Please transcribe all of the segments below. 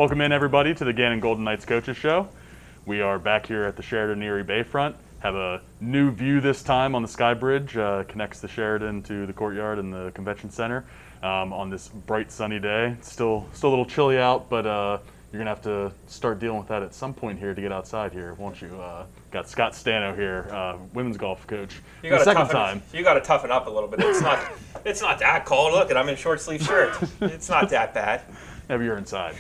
Welcome in, everybody, to the Gannon Golden Knights Coaches Show. We are back here at the Sheraton Erie Bayfront. Have a new view this time on the Sky Bridge. Connects the Sheraton to the courtyard and the convention center on this bright, sunny day. It's still a little chilly out, but you're going to have to start dealing with that at some point here to get outside here, won't you? Got Scott Stano here, women's golf coach. You got to toughen up a little bit. It's not that cold. Look, I'm in short sleeve shirt. It's not that bad. Maybe you're inside.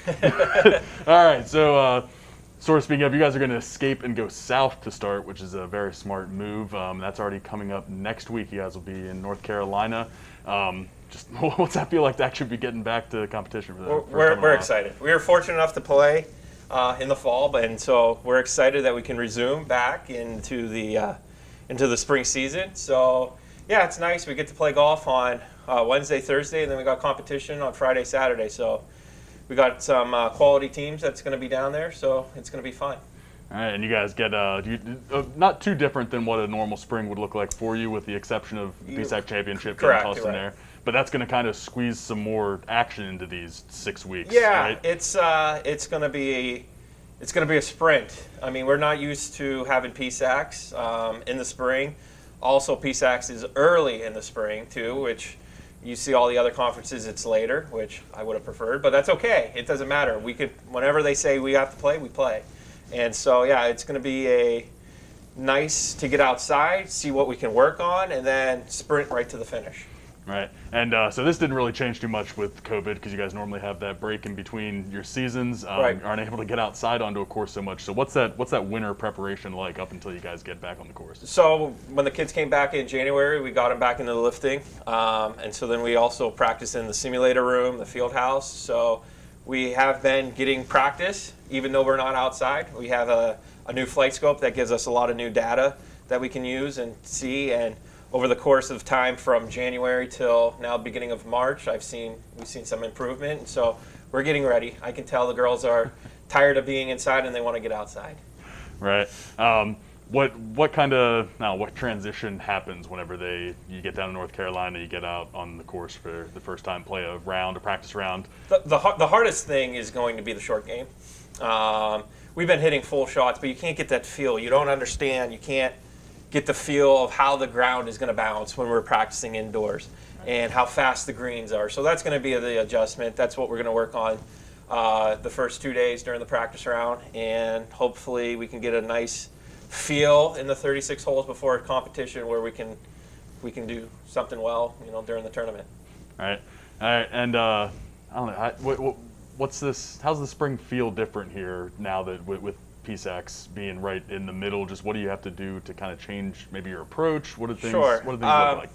All right, so sort of speaking of, you guys are going to escape and go south to start, which is a very smart move. That's already coming up next week. You guys will be in North Carolina. Just what's that feel like to actually be getting back to competition? We're excited. We were fortunate enough to play in the fall, and so we're excited that we can resume back into the spring season. So yeah, it's nice. We get to play golf on Wednesday, Thursday, and then we got competition on Friday, Saturday. So we got some quality teams that's going to be down there, so it's going to be fun. All right, and you guys get not too different than what a normal spring would look like for you, with the exception of the PSAC championship getting tossed in there. But that's going to kind of squeeze some more action into these 6 weeks. Yeah, right? it's going to be a sprint. I mean, we're not used to having PSACs in the spring. Also, PSACs is early in the spring too, which you see all the other conferences, it's later, which I would have preferred, but that's okay. It doesn't matter. We could, whenever they say we have to play, we play. And so, yeah, it's going to be nice to get outside, see what we can work on, and then sprint right to the finish. Right, and so this didn't really change too much with COVID, because you guys normally have that break in between your seasons. Right. Aren't able to get outside onto a course so much. So what's that winter preparation like up until you guys get back on the course? So when the kids came back in January, we got them back into the lifting, and so then we also practiced in the simulator room, the field house. So we have been getting practice, even though we're not outside. We have a new flight scope that gives us a lot of new data that we can use and see. And over the course of time from January till now, beginning of March, we've seen some improvement. And so we're getting ready. I can tell the girls are tired of being inside and they want to get outside. Right. What transition happens whenever you get down to North Carolina, you get out on the course for the first time, play a practice round? The hardest thing is going to be the short game. We've been hitting full shots, but you can't get that feel. You don't understand. You can't get the feel of how the ground is going to bounce when we're practicing indoors and how fast the greens are. So that's going to be the adjustment. That's what we're going to work on the first 2 days during the practice round, and hopefully we can get a nice feel in the 36 holes before a competition where we can do something well, during the tournament. All right, and I don't know, how's the spring feel different here now that with PSACs being right in the middle? Just what do you have to do to kind of change maybe your approach? What do things look like?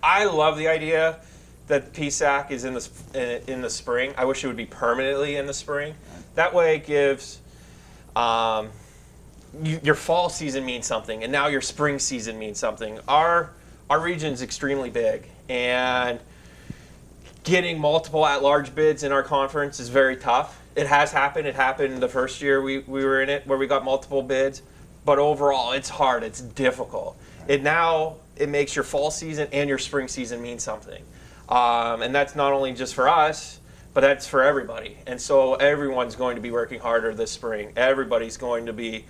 I love the idea that PSAC is in the spring. I wish it would be permanently in the spring. That way it gives your fall season means something, and now your spring season means something. Our region is extremely big, and getting multiple at-large bids in our conference is very tough. It has happened. It happened the first year we were in it, where we got multiple bids. But overall, it's hard. It's difficult. It makes your fall season and your spring season mean something. And that's not only just for us, but that's for everybody. And so everyone's going to be working harder this spring. Everybody's going to be,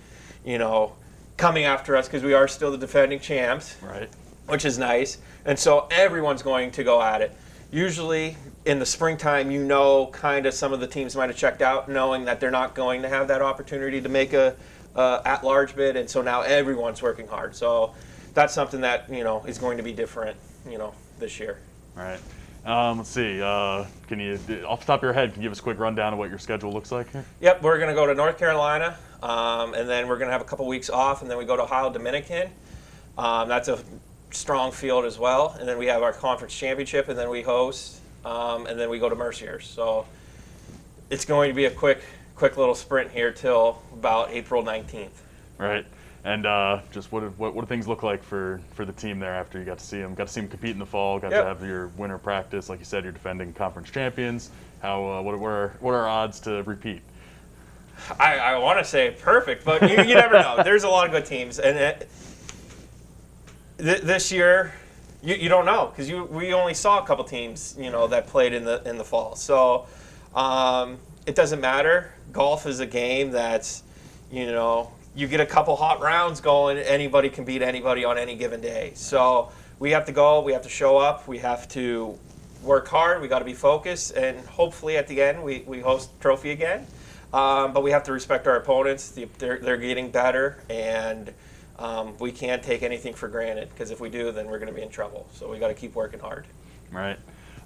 coming after us, because we are still the defending champs, right? Which is nice. And so everyone's going to go at it. Usually in the springtime, kind of some of the teams might have checked out, knowing that they're not going to have that opportunity to make a at-large bid, and so now everyone's working hard. So that's something that is going to be different, this year. All right. Let's see. Can you, off the top of your head, can you give us a quick rundown of what your schedule looks like here? Yep, we're going to go to North Carolina, and then we're going to have a couple weeks off, and then we go to Ohio Dominican. That's a strong field as well, and then we have our conference championship, and then we host, and then we go to Mercier's. So it's going to be a quick little sprint here till about April 19th. Right. And just what do things look like for the team there after you got to see them? Got to see them compete in the fall. Got to have your winter practice, like you said. You're defending conference champions. What are odds to repeat? I want to say perfect, but you never know. There's a lot of good teams, and this year you don't know, because we only saw a couple teams that played in the fall. So it doesn't matter. Golf is a game that's, you get a couple hot rounds going, anybody can beat anybody on any given day. So we have to go, we have to show up, we have to work hard, we got to be focused, and hopefully at the end we host the trophy again. But we have to respect our opponents. They're getting better, and we can't take anything for granted, because if we do, then we're going to be in trouble. So we got to keep working hard. Right.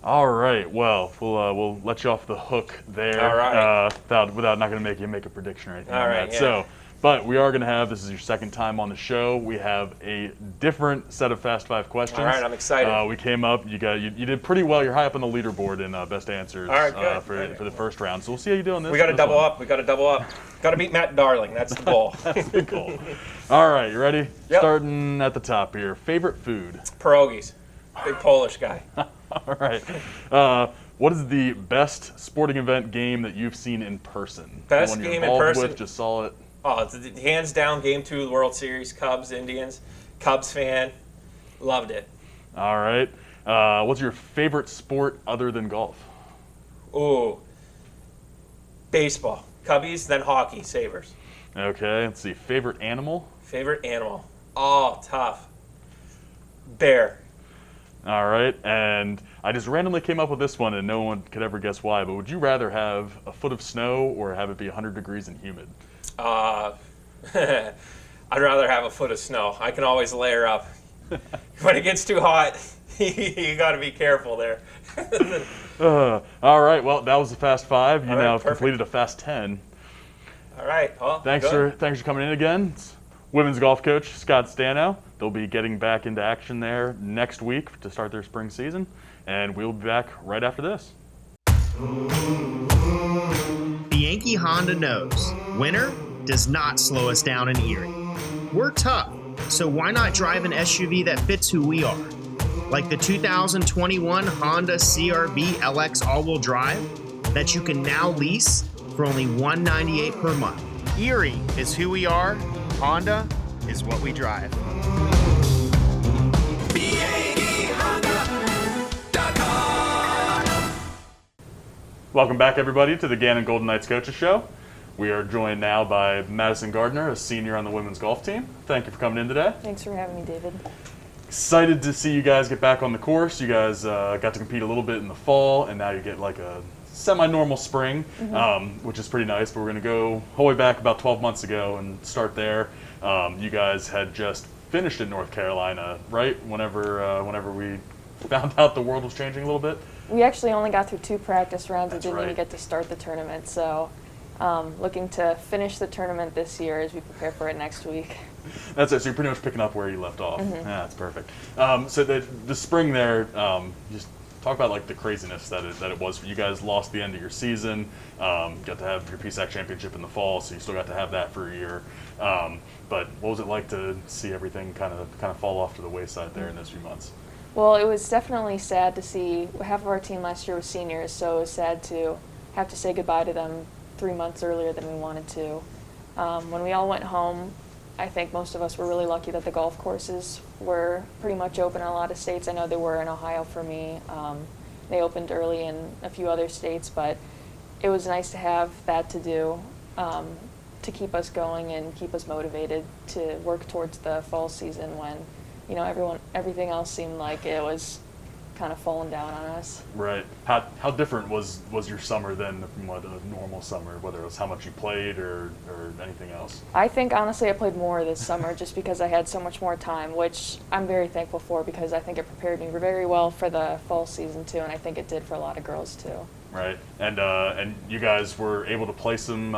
All right. Well, we'll let you off the hook there. All right. Without not going to make you make a prediction or anything. All on right. that. Yeah. So, but we are going to have, this is your second time on the show, we have a different set of Fast Five questions. All right, I'm excited. We came up, you did pretty well. You're high up on the leaderboard in best answers. All right, good. For the first round. So we'll see how you do on this. We got to double one. up. We got to double up. Got to beat Matt Darling. That's the goal. That's the goal. All right, you ready? Yep. Starting at the top here. Favorite food? Pierogies. Big Polish guy. All right. What is the best sporting event game that you've seen in person? Best the one you're game in involved person? With, just saw it. Oh, it's hands down Game 2 of the World Series, Cubs, Indians. Cubs fan. Loved it. All right. What's your favorite sport other than golf? Ooh. Baseball. Cubbies, then hockey. Sabres. Okay. Let's see. Favorite animal? Favorite animal. Oh, tough. Bear. All right. And I just randomly came up with this one, and no one could ever guess why, but would you rather have a foot of snow or have it be 100 degrees and humid? I'd rather have a foot of snow. I can always layer up. When it gets too hot, you got to be careful there. All right. Well, that was the Fast Five. You All right, now perfect. completed a Fast 10. All right. Well, Thanks good. for coming in again. It's women's golf coach Scott Stano. They'll be getting back into action there next week to start their spring season, and we'll be back right after this. Yankee Honda knows winter does not slow us down in Erie. We're tough, so why not drive an SUV that fits who we are? Like the 2021 Honda CRV LX all-wheel drive that you can now lease for only $198 per month. Erie is who we are. Honda is what we drive. Welcome back, everybody, to the Gannon Golden Knights Coaches Show. We are joined now by Madison Gardner, a senior on the women's golf team. Thank you for coming in today. Thanks for having me, David. Excited to see you guys get back on the course. You guys got to compete a little bit in the fall, and now you get like a semi-normal spring, which is pretty nice. But we're going to go all the way back about 12 months ago and start there. You guys had just finished in North Carolina, right? Whenever we found out the world was changing a little bit. We actually only got through 2 practice rounds and That's didn't right. even get to start the tournament. So looking to finish the tournament this year as we prepare for it next week. That's it. So you're pretty much picking up where you left off. Yeah, that's perfect. So the spring there, just talk about like the craziness that it was for you guys. Lost the end of your season. Got to have your PSAC championship in the fall, so you still got to have that for a year. But what was it like to see everything kind of fall off to the wayside there in those few months? Well, it was definitely sad to see. Half of our team last year was seniors, so it was sad to have to say goodbye to them 3 months earlier than we wanted to. When we all went home, I think most of us were really lucky that the golf courses were pretty much open in a lot of states. I know they were in Ohio for me. They opened early in a few other states, but it was nice to have that to do to keep us going and keep us motivated to work towards the fall season when, everything else seemed like it was kind of falling down on us. Right. How different was your summer then from what a normal summer, whether it was how much you played or anything else? I think, honestly, I played more this summer just because I had so much more time, which I'm very thankful for because I think it prepared me very well for the fall season, too, and I think it did for a lot of girls, too. Right. And you guys were able to play some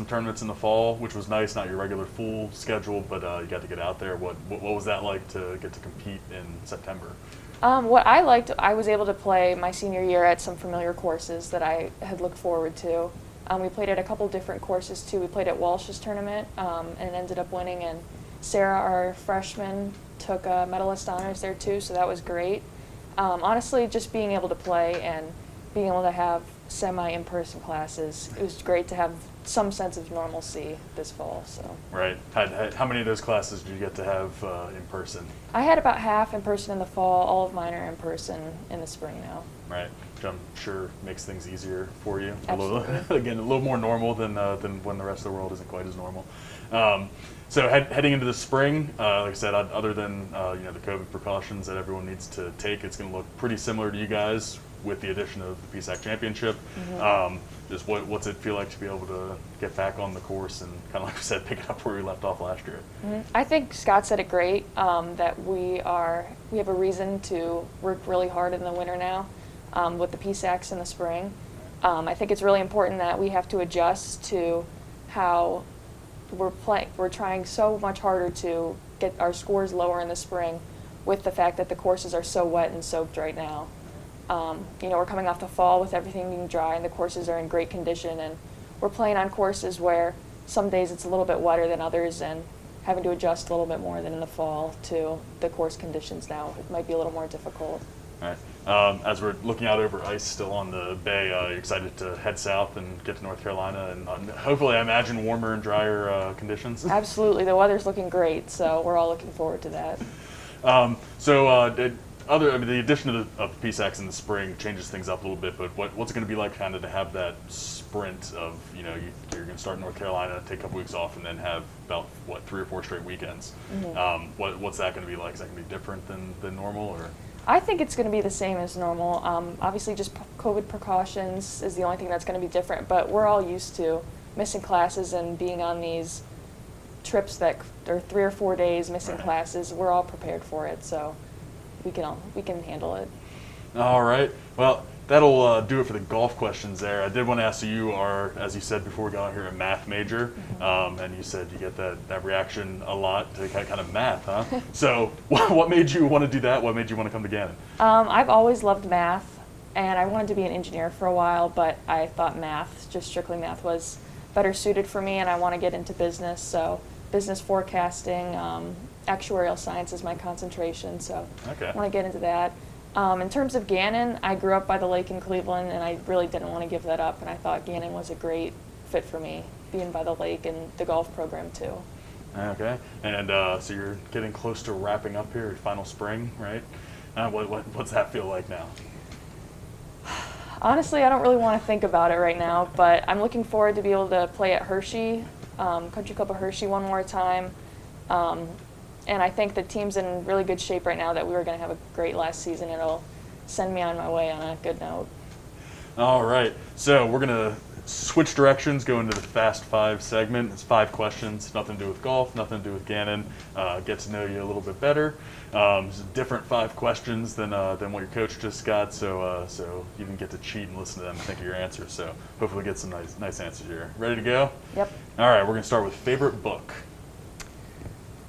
tournaments in the fall, which was nice, not your regular full schedule, but you got to get out there. What was that like to get to compete in September? What I liked, I was able to play my senior year at some familiar courses that I had looked forward to. We played at a couple different courses, too. We played at Walsh's tournament and ended up winning, and Sarah, our freshman, took a medalist honors there, too, so that was great. Honestly, just being able to play and being able to have semi-in-person classes, it was great to have some sense of normalcy this fall. So. Right. How many of those classes did you get to have in person? I had about half in person in the fall. All of mine are in person in the spring now. Right. which I'm sure makes things easier for you. Absolutely. Again, a little more normal than when the rest of the world isn't quite as normal. So heading into the spring, like I said, other than the COVID precautions that everyone needs to take, it's going to look pretty similar to you guys with the addition of the PSAC championship. Just what's it feel like to be able to get back on the course and kind of like we said, pick it up where we left off last year? I think Scott said it great, that we have a reason to work really hard in the winter now with the PSACs in the spring. I think it's really important that we have to adjust to how we're trying so much harder to get our scores lower in the spring with the fact that the courses are so wet and soaked right now. We're coming off the fall with everything being dry and the courses are in great condition, and we're playing on courses where some days it's a little bit wetter than others and having to adjust a little bit more than in the fall to the course conditions now. It might be a little more difficult. All right. As we're looking out over ice still on the bay, you're excited to head south and get to North Carolina and hopefully I imagine warmer and drier conditions? Absolutely. The weather's looking great, so we're all looking forward to that. The addition of the PSACs in the spring changes things up a little bit, but what's it going to be like kind of to have that sprint of, you're going to start in North Carolina, take a couple weeks off, and then have about, 3 or 4 straight weekends? What's that going to be like? Is that going to be different than normal? Or? I think it's going to be the same as normal. Obviously, just COVID precautions is the only thing that's going to be different, but we're all used to missing classes and being on these trips that are 3 or 4 days missing classes. We're all prepared for it, so we can handle it. All right. Well, that'll do it for the golf questions there. I did want to ask you are, as you said before we got on here, a math major, and you said you get that reaction a lot to kind of math, huh? So what made you want to do that? What made you want to come to Gannon? I've always loved math, and I wanted to be an engineer for a while, but I thought just strictly math was better suited for me, and I want to get into business, so business forecasting, actuarial science is my concentration, so I want to get into that. In terms of Gannon, I grew up by the lake in Cleveland, and I really didn't want to give that up, and I thought Gannon was a great fit for me, being by the lake and the golf program too. Okay, and so you're getting close to wrapping up here, your final spring, right? What's that feel like now? Honestly, I don't really want to think about it right now, but I'm looking forward to be able to play at Hershey, Country Club of Hershey one more time. And I think the team's in really good shape right now that we were going to have a great last season. It'll send me on my way on a good note. All right. So we're going to switch directions, go into the Fast Five segment. It's 5 questions, nothing to do with golf, nothing to do with Gannon. Get to know you a little bit better. It's a different 5 questions than what your coach just got, so you can get to cheat and listen to them and think of your answers. So hopefully get some nice answers here. Ready to go? Yep. All right, we're going to start with favorite book.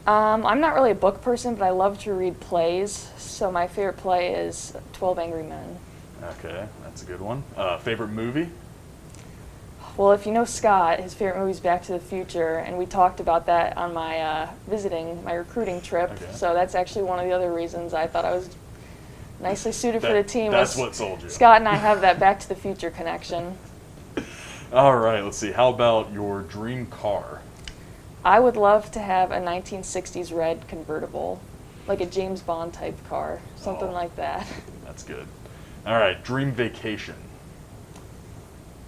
I'm not really a book person, but I love to read plays. So my favorite play is 12 Angry Men. Okay, that's a good one. Favorite movie? Well, if you know Scott, his favorite movie is Back to the Future, and we talked about that on my my recruiting trip. Okay. So that's actually one of the other reasons I thought I was nicely suited for the team. That's what sold you. Scott and I have that Back to the Future connection. All right, let's see. How about your dream car? I would love to have a 1960s red convertible, like a James Bond type car, something like that. That's good. All right, dream vacation.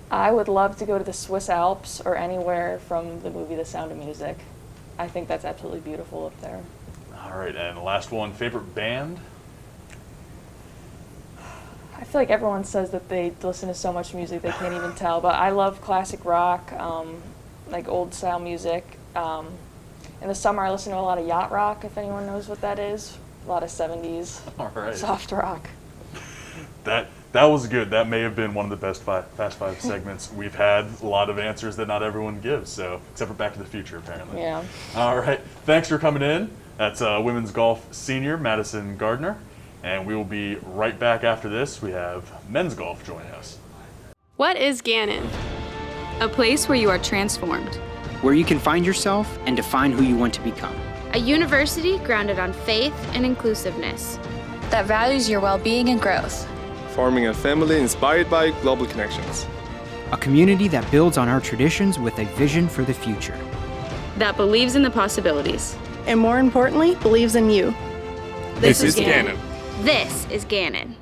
I would love to go to the Swiss Alps or anywhere from the movie The Sound of Music. I think that's absolutely beautiful up there. All right, and the last one, favorite band? I feel like everyone says that they listen to so much music they can't even tell, but I love classic rock, like old style music. In the summer I listen to a lot of yacht rock, if anyone knows what that is. A lot of 70s soft rock. That was good. That may have been one of the best Fast Five segments we've had. A lot of answers that not everyone gives, so except for Back to the Future, apparently. Yeah. All right. Thanks for coming in. That's women's golf senior Madison Gardner, and we will be right back after this. We have men's golf joining us. What is Gannon? A place where you are transformed, where you can find yourself and define who you want to become. A university grounded on faith and inclusiveness that values your well-being and growth. Forming a family inspired by global connections. A community that builds on our traditions with a vision for the future. That believes in the possibilities. And more importantly, believes in you. This is Gannon. This is Gannon.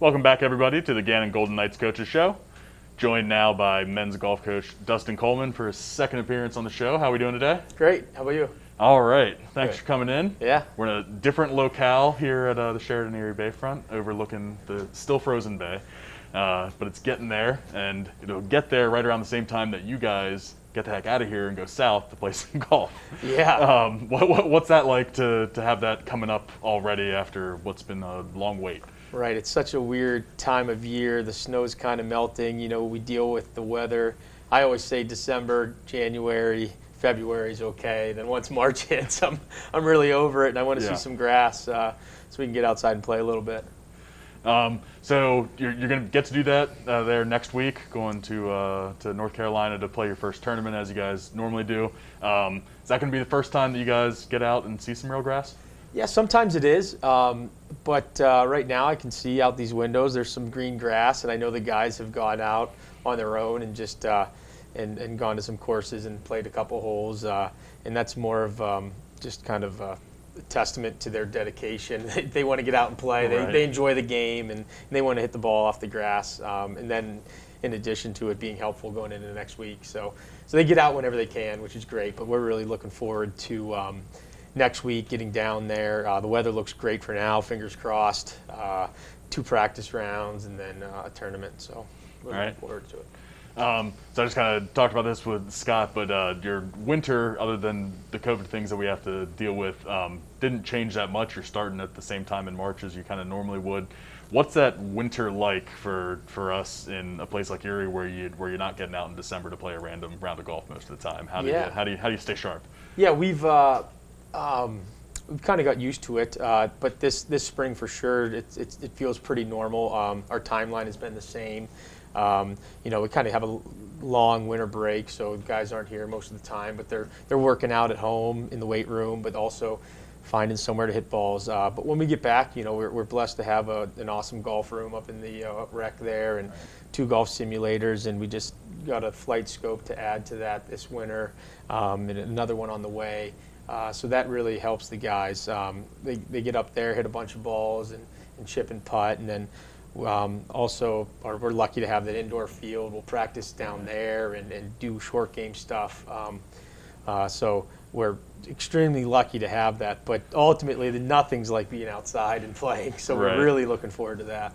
Welcome back, everybody, to the Gannon Golden Knights Coaches Show. Joined now by men's golf coach Dustin Coleman for his second appearance on the show. How are we doing today? Great. How about you? All right. Thanks Good. for coming in. Yeah. We're in a different locale here at the Sheraton Erie Bayfront, overlooking the still frozen bay. But it's getting there, and it'll get there right around the same time that you guys get the heck out of here and go south to play some golf. Yeah. What's that like to have that coming up already after what's been a long wait? Right. It's such a weird time of year. The snow's kind of melting. You know, we deal with the weather. I always say December, January, February is okay. Then once March hits, I'm really over it, and I want to see some grass so we can get outside and play a little bit. So you're going to get to do that there next week, going to North Carolina to play your first tournament as you guys normally do. Is that going to be the first time that you guys get out and see some real grass? Yeah, sometimes it is. But right now I can see out these windows there's some green grass, and I know the guys have gone out on their own and just and gone to some courses and played a couple holes. And that's more of just kind of a testament to their dedication. They want to get out and play. Right. They enjoy the game, and they want to hit the ball off the grass. And then in addition to it being helpful going into the next week. So they get out whenever they can, which is great. But we're really looking forward to next week getting down there. The weather looks great for now, fingers crossed. 2 practice rounds and then a tournament. So we're looking forward to it. So I just kind of talked about this with Scott, but your winter, other than the COVID things that we have to deal with, didn't change that much. You're starting at the same time in March as you kind of normally would. What's that winter like for us in a place like Erie where you're not getting out in December to play a random round of golf most of the time? How do you stay sharp? Yeah, we've kind of got used to it, but this spring for sure it feels pretty normal. Our timeline has been the same. You know, we kind of have a long winter break, so guys aren't here most of the time, but they're working out at home in the weight room, but also finding somewhere to hit balls. But when we get back, you know, we're blessed to have an awesome golf room up in the rec there, and 2 golf simulators, and we just got a flight scope to add to that this winter, and another one on the way. So that really helps the guys. They get up there, hit a bunch of balls, and chip and putt, and then also we're lucky to have that indoor field. We'll practice down there and do short game stuff. So we're extremely lucky to have that. But ultimately, nothing's like being outside and playing. So we're really looking forward to that.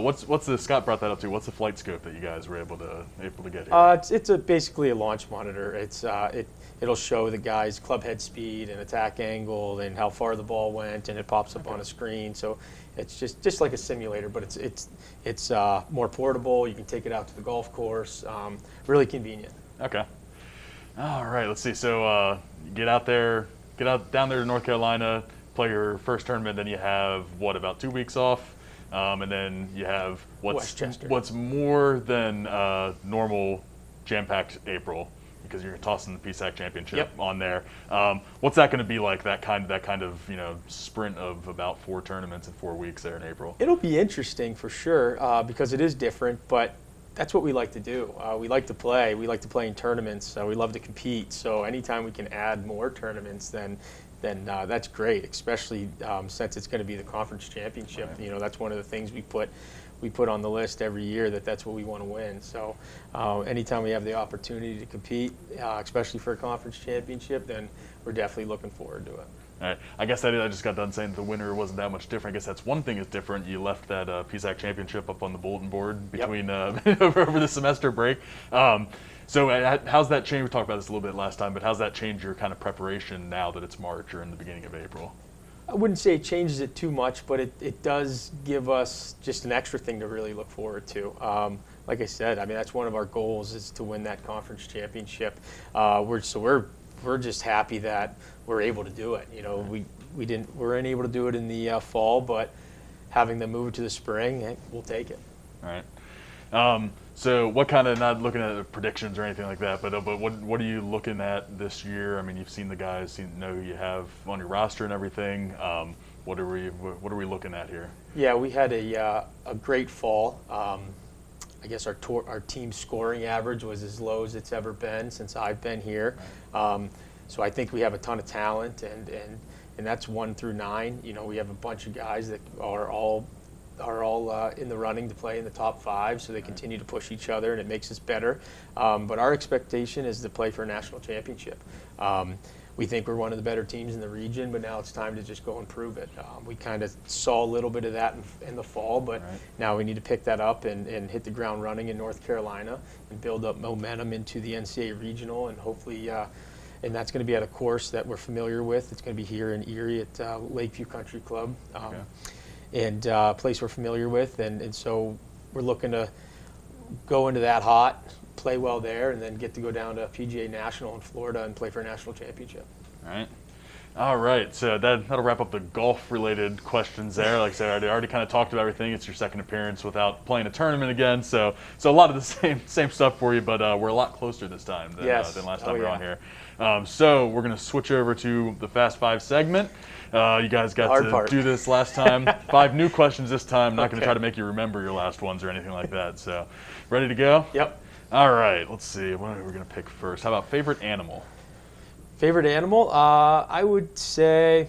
What's the Scott brought that up to? What's the flight scope that you guys were able to get here? It's basically a launch monitor. It'll show the guys club head speed and attack angle and how far the ball went, and it pops up on a screen. So it's just like a simulator, but it's more portable. You can take it out to the golf course. Really convenient. Okay. All right. Let's see. So get down there to North Carolina, play your first tournament. Then you have about 2 weeks off, and then you have what's more than normal jam-packed April, because you're tossing the PSAC championship on there. What's that going to be like? That kind of sprint of about 4 tournaments in 4 weeks there in April. It'll be interesting for sure because it is different, but that's what we like to do. We like to play. We like to play in tournaments. We love to compete. So anytime we can add more tournaments, then that's great. Especially since it's going to be the conference championship. Right. You know, that's one of the things we put on the list every year. That's what we want to win. So anytime we have the opportunity to compete, especially for a conference championship, then we're definitely looking forward to it. All right. I guess I just got done saying the winter wasn't that much different. I guess that's one thing is different. You left that PSAC championship up on the bulletin board between over the semester break. So how's that changed? We talked about this a little bit last time, but how's that changed your kind of preparation now that it's March or in the beginning of April? I wouldn't say it changes it too much, but it does give us just an extra thing to really look forward to. Like I said, I mean, that's one of our goals is to win that conference championship. We're just happy that we're able to do it. You know, we weren't able to do it in the fall, but having them move it to the spring, we'll take it. All right. So what kind of, not looking at predictions or anything like that, but what are you looking at this year? I mean, you've seen the guys, know who you have on your roster and everything. What are we looking at here? Yeah, we had a great fall. I guess our team scoring average was as low as it's ever been since I've been here. So I think we have a ton of talent, and that's 1 through 9. You know, we have a bunch of guys that are all are all in the running to play in the top 5, so they continue to push each other, and it makes us better. But our expectation is to play for a national championship. We think we're one of the better teams in the region, but now it's time to just go and prove it. We kind of saw a little bit of that in the fall, but now we need to pick that up and hit the ground running in North Carolina and build up momentum into the NCAA regional, and hopefully, and that's going to be at a course that we're familiar with. It's going to be here in Erie at Lakeview Country Club, and a place we're familiar with, and so we're looking to go into that hot, play well there, and then get to go down to PGA National in Florida and play for a national championship. All right. So that'll wrap up the golf-related questions there. Like I said, I already kind of talked about everything. It's your second appearance without playing a tournament again, so a lot of the same stuff for you, but we're a lot closer this time than last time we were on here. So we're going to switch over to the Fast 5 segment. You guys got to do this last time. 5 new questions this time. Not going to try to make you remember your last ones or anything like that. So ready to go? Yep. All right, let's see. What are we going to pick first? How about favorite animal? Favorite animal? I would say,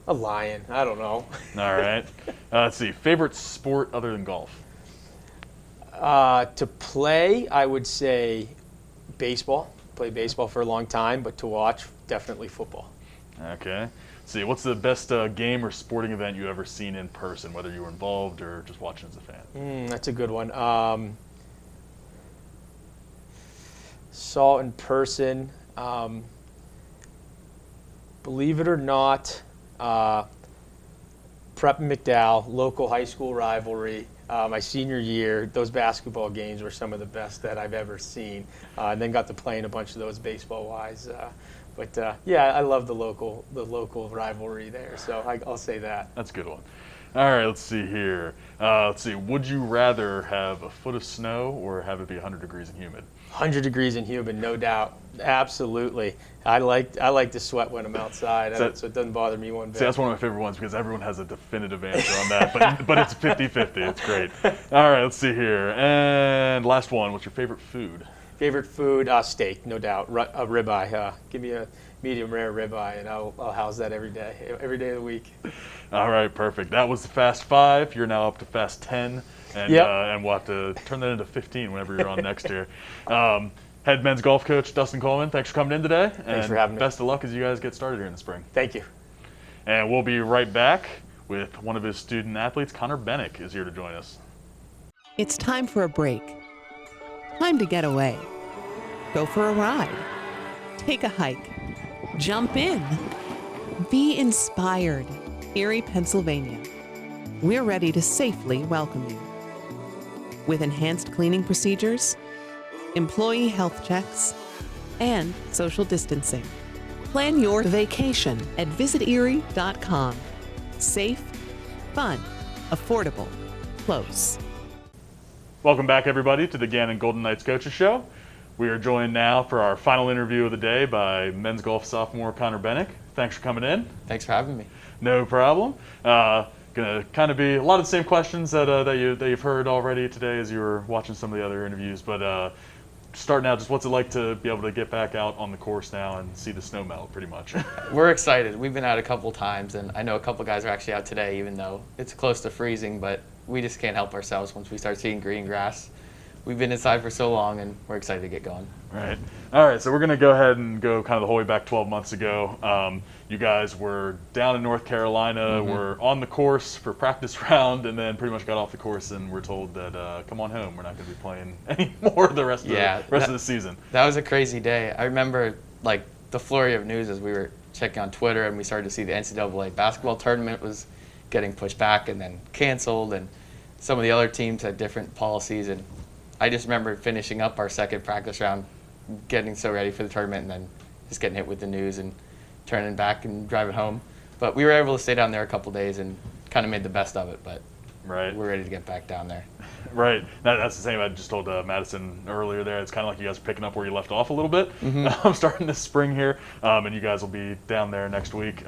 a lion. I don't know. All right. Let's see. Favorite sport other than golf? To play, I would say baseball. Played baseball for a long time, but to watch, definitely football. Okay. Let's see. What's the best game or sporting event you ever seen in person, whether you were involved or just watching as a fan? That's a good one. Saw in person, believe it or not, Prep and McDowell, local high school rivalry. My senior year, those basketball games were some of the best that I've ever seen, and then got to play in a bunch of those baseball-wise. But yeah, I love the local rivalry there, so I'll say that. That's a good one. All right, let's see here. Let's see. Would you rather have a foot of snow or have it be 100 degrees and humid? 100 degrees and humid, no doubt. Absolutely. I like to sweat when I'm outside, so it doesn't bother me one bit. See, that's one of my favorite ones because everyone has a definitive answer on that, but it's 50-50. It's great. All right, let's see here. And last one. What's your favorite food? Favorite food? Steak, no doubt. A ribeye. Give me a medium rare ribeye, and I'll house that every day of the week. All right, perfect. That was the Fast 5. You're now up to Fast 10, and we'll have to turn that into 15 whenever you're on next year. Head men's golf coach Dustin Coleman, thanks for coming in today. Thanks for having me. Best of luck as you guys get started here in the spring. Thank you. And we'll be right back with one of his student athletes. Connor Bennink is here to join us. It's time for a break. Time to get away. Go for a ride. Take a hike. Jump in. Be inspired. Erie, Pennsylvania. We're ready to safely welcome you. With enhanced cleaning procedures, employee health checks, and social distancing. Plan your vacation at visiterie.com. Safe, fun, affordable, close. Welcome back, everybody, to the Gannon Golden Knights Coaches Show. We are joined now for our final interview of the day by men's golf sophomore Connor Bennink. Thanks for coming in. Thanks for having me. No problem. Gonna kind of be a lot of the same questions that you've heard already today as you were watching some of the other interviews. But starting out, just what's it like to be able to get back out on the course now and see the snow melt, pretty much? We're excited. We've been out a couple times, and I know a couple guys are actually out today, even though it's close to freezing. But we just can't help ourselves once we start seeing green grass. We've been inside for so long, and we're excited to get going. Right. All right, so we're going to go ahead and go kind of the whole way back 12 months ago. You guys were down in North Carolina, were on the course for practice round, and then pretty much got off the course and were told that, come on home, we're not going to be playing anymore the rest of the season. That was a crazy day. I remember, like, the flurry of news as we were checking on Twitter, and we started to see the NCAA basketball tournament was getting pushed back and then canceled, and some of the other teams had different policies, and I just remember finishing up our second practice round, getting so ready for the tournament, and then just getting hit with the news and turning back and driving home. But we were able to stay down there a couple days and kind of made the best of it, but we're ready to get back down there. Right. That's the same. I just told Madison earlier there. It's kind of like you guys are picking up where you left off a little bit. I'm starting this spring here, and you guys will be down there next week.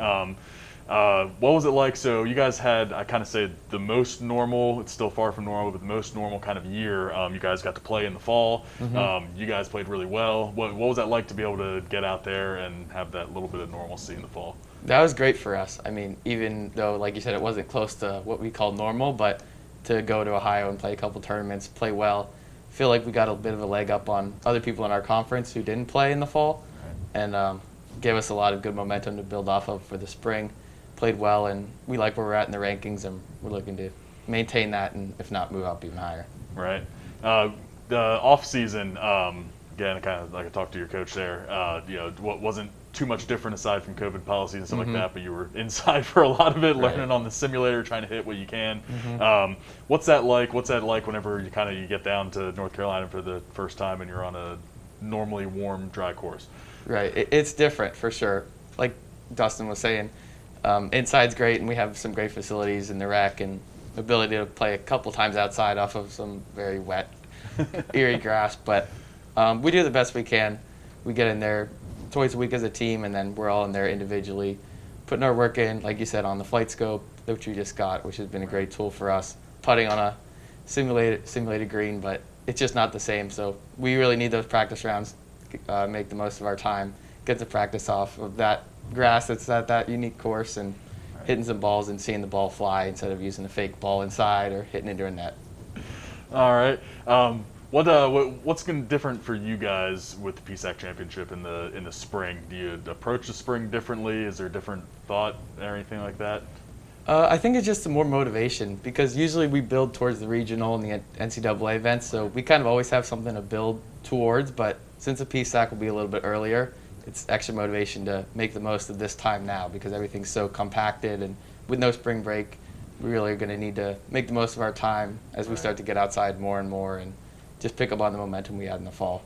What was it like? So you guys had, I kind of say, the most normal, it's still far from normal, but the most normal kind of year. You guys got to play in the fall. You guys played really well. What was that like to be able to get out there and have that little bit of normalcy in the fall? That was great for us. I mean, even though, like you said, it wasn't close to what we call normal, but to go to Ohio and play a couple tournaments, play well, feel like we got a bit of a leg up on other people in our conference who didn't play in the fall, and gave us a lot of good momentum to build off of for the spring. Played well, and we like where we're at in the rankings, and we're looking to maintain that, and if not, move up even higher. Right. The off season, again, kind of like I talked to your coach there. What wasn't too much different aside from COVID policies and stuff like that, but you were inside for a lot of it, learning on the simulator, trying to hit what you can. What's that like? What's that like whenever you get down to North Carolina for the first time and you're on a normally warm, dry course? Right. It's different for sure. Like Dustin was saying, inside's great, and we have some great facilities in the rec and ability to play a couple times outside off of some very wet Erie grass, but we do the best we can. We get in there twice a week as a team, and then we're all in there individually, putting our work in, like you said, on the flight scope, which we just got, which has been a great tool for us, putting on a simulated green, but it's just not the same. So we really need those practice rounds, make the most of our time, get the practice off of that grass that's at that unique course, and hitting some balls and seeing the ball fly instead of using a fake ball inside or hitting it during net. All right. What's going to be different for you guys with the PSAC championship in the spring? Do you approach the spring differently? Is there a different thought or anything like that? I think it's just more motivation, because usually we build towards the regional and the NCAA events, so we kind of always have something to build towards, but since the PSAC will be a little bit earlier, it's extra motivation to make the most of this time now, because everything's so compacted, and with no spring break, we really are going to need to make the most of our time as we start to get outside more and more and just pick up on the momentum we had in the fall.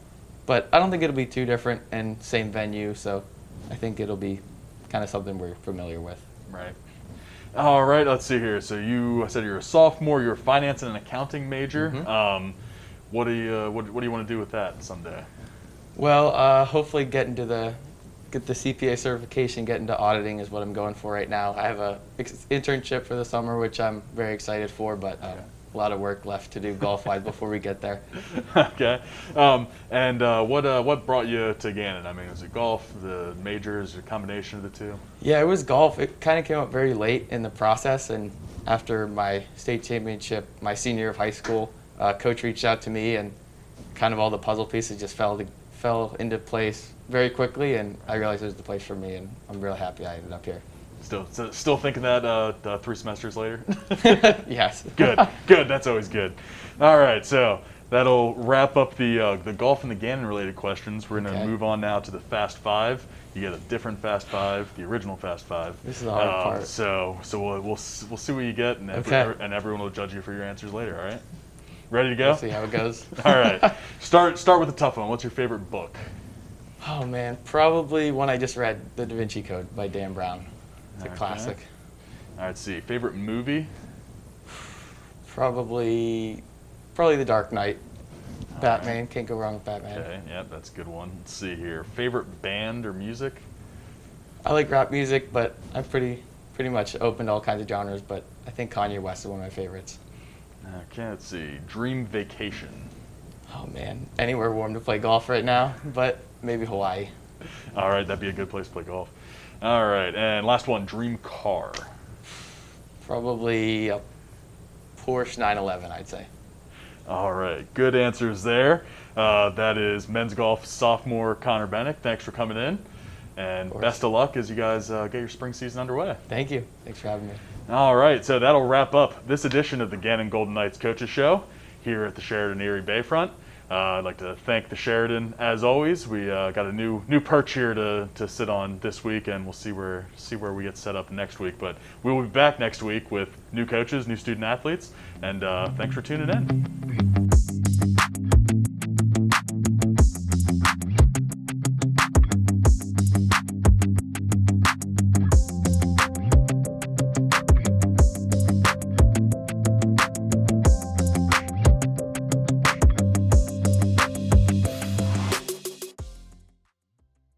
But I don't think it'll be too different, and same venue, so I think it'll be kind of something we're familiar with. Right. All right, let's see here. So I said you're a sophomore, you're a finance and an accounting major. What do you want to do with that someday? Well, hopefully get the CPA certification, get into auditing is what I'm going for right now. I have a internship for the summer, which I'm very excited for, but a lot of work left to do golf-wise before we get there. Okay. What brought you to Gannon? I mean, was it golf, the majors, a combination of the two? Yeah, it was golf. It kind of came up very late in the process, and after my state championship, my senior year of high school, coach reached out to me, and kind of all the puzzle pieces just fell into place very quickly, and I realized it was the place for me, and I'm really happy I ended up here. Still thinking that 3 semesters later? Yes. Good. That's always good. All right, so that'll wrap up the golf and the Gannon-related questions. We're going to move on now to the Fast Five. You get a different Fast Five, the original Fast Five. This is the hard part. So we'll see what you get, and everyone will judge you for your answers later. All right. Ready to go? We'll see how it goes. All right. Start with a tough one. What's your favorite book? Oh man, probably one I just read, The Da Vinci Code by Dan Brown. It's a classic. All right, let's see. Favorite movie? Probably The Dark Knight. Batman. Can't go wrong with Batman. Okay, yeah, that's a good one. Let's see here. Favorite band or music? I like rap music, but I'm pretty much open to all kinds of genres, but I think Kanye West is one of my favorites. Okay, let's see. Dream vacation? Oh man, anywhere warm to play golf right now, but maybe Hawaii. All right, that'd be a good place to play golf. All right, and last one, dream car? Probably a Porsche 911, I'd say. All right, good answers there. That is men's golf sophomore Connor Bennink. Thanks for coming in, and best of luck as you guys get your spring season underway. Thank you. Thanks for having me. All right, so that'll wrap up this edition of the Gannon Golden Knights Coaches Show here at the Sheraton Erie Bayfront. I'd like to thank the Sheraton as always. We got a new perch here to sit on this week, and we'll see where we get set up next week. But we will be back next week with new coaches, new student athletes, and thanks for tuning in.